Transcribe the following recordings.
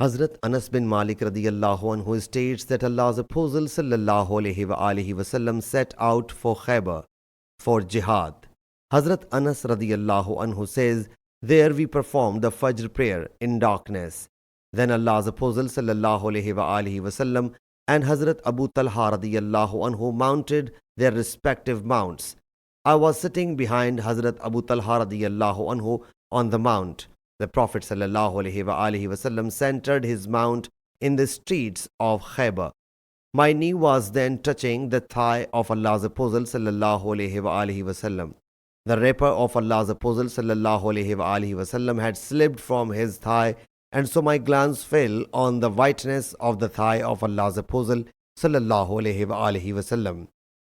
Hazrat Anas bin Malik radiyallahu anhu states that Allah's Apostle sallallahu alaihi wasallam set out for Khaybar for jihad. Hazrat Anas radiyallahu anhu says, there we performed the Fajr prayer in darkness. Then Allah's Apostle sallallahu alaihi wasallam and Hazrat Abu Talha radiyallahu anhu mounted their respective mounts. I was sitting behind Hazrat Abu Talha radiyallahu anhu on the mount. The Prophet ﷺ centered his mount in the streets of Khaybar. My knee was then touching the thigh of Allah's Apostle ﷺ. The rapier of Allah's Apostle ﷺ had slipped from his thigh, and so my glance fell on the whiteness of the thigh of Allah's Apostle ﷺ.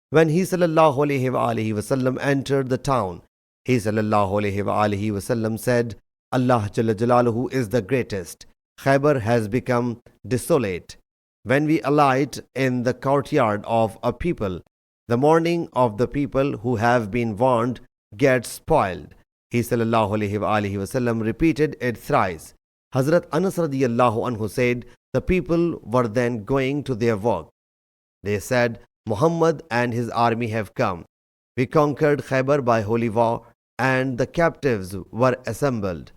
When he ﷺ entered the town, he ﷺ said, Allah Jalla Jalaluhu is the greatest. Khaybar has become desolate. When we alight in the courtyard of a people, the mourning of the people who have been warned gets spoiled. He sallallahu alaihi wasallam repeated it thrice. Hazrat Anas radiyallahu anhu said, the people were then going to their work. They said, Muhammad and his army have come. We conquered Khaybar by holy war, and the captives were assembled.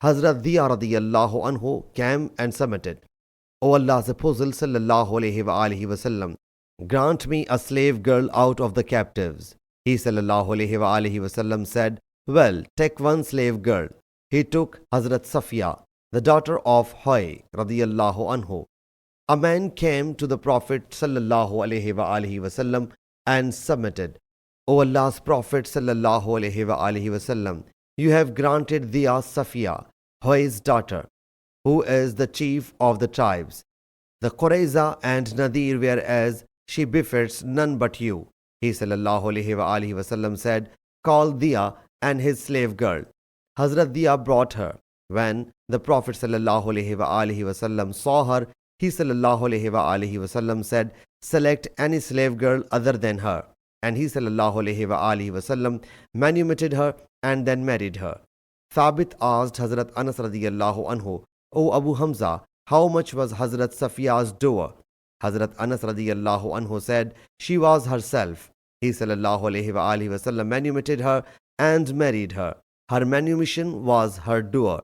Hazrat Diya radiyallahu anhu came and submitted. O Allah's Apostle sallallahu alaihi wasallam, grant me a slave girl out of the captives. He sallallahu alaihi wasallam said, well, take one slave girl. He took Hazrat Safiya, the daughter of Hoy radiyallahu anhu. A man came to the Prophet sallallahu alaihi wasallam and submitted. O Allah's Prophet sallallahu alaihi wasallam, you have granted Diya Safiya, Hoy's daughter, who is the chief of the tribes, the Qurayza and Nadir, whereas she befits none but you. He sallallahu alaihi wasallam said, call Diya and his slave girl. Hazrat Diya brought her. When the Prophet sallallahu alaihi wasallam saw her, he sallallahu alaihi wasallam said, select any slave girl other than her. And he sallallahu alaihi wasallam manumitted her and then married her. Thabit asked Hazrat Anas radiyallahu anhu, O Abu Hamza, how much was Hazrat Safiya's dower? Hazrat Anas radiyallahu anhu said, she was herself. He sallallahu alaihi wasallam manumitted her and married her. Her manumission was her dower.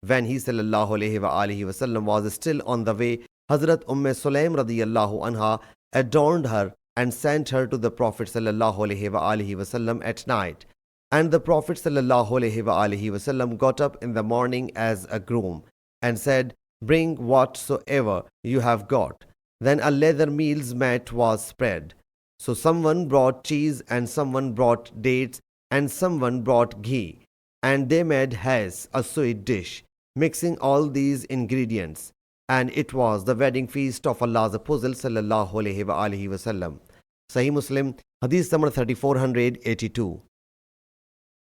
When he sallallahu alaihi wasallam was still on the way, Hazrat Sulaim radiyallahu anha adorned her and sent her to the Prophet sallallahu alaihi wasallam at night. And the Prophet sallallahu alaihi wasallam got up in the morning as a groom and said, bring whatsoever you have got. Then a leather meal's mat was spread. So someone brought cheese, and someone brought dates, and someone brought ghee, and they made has, a sweet dish, mixing all these ingredients. And it was the wedding feast of Allah's Apostle sallallahu alaihi wasallam. Sahih Muslim Hadees number 3482.